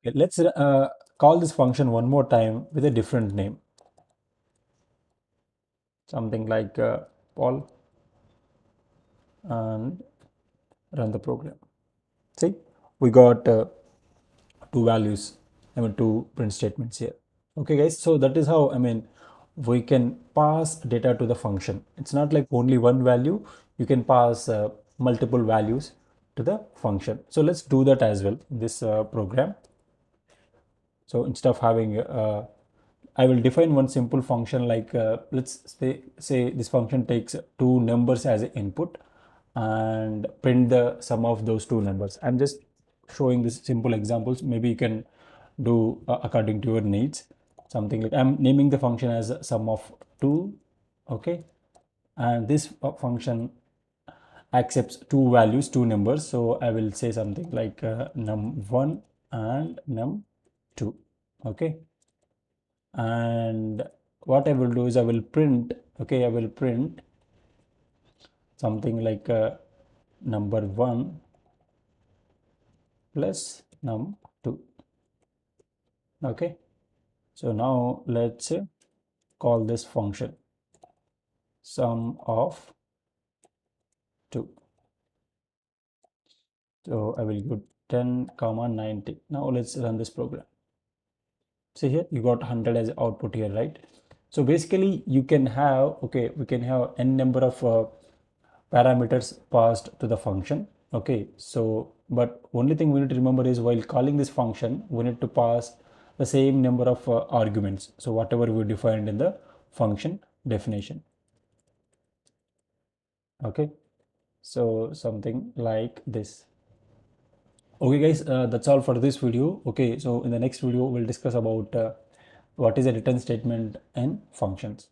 Okay, let's call this function one more time with a different name, something like Paul, and run the program. See, we got two values, two print statements here. Okay, guys, so that is how, we can pass data to the function. It's not like only one value, you can pass multiple values to the function. So let's do that as well in this program. So instead of having I will define one simple function like let's say this function takes two numbers as an input and print the sum of those two numbers. I'm just showing this simple examples. Maybe you can do according to your needs. Something like I'm naming the function as a sum of two. Okay, and this function accepts two values, two numbers. So I will say something like num1 and num2. Okay, and what I will do is I will print, okay, I will print something like number 1 plus num2. Okay, so now let's call this function sum of 2. So I will give 10 comma 90. Now let's run this program. See here, you got 100 as output here, right? So basically you can have, okay, we can have n number of parameters passed to the function. Okay, so but only thing we need to remember is while calling this function, we need to pass the same number of arguments. So whatever we defined in the function definition. Okay, so something like this. Okay guys, that's all for this video. Okay, so in the next video we'll discuss about what is a return statement and functions.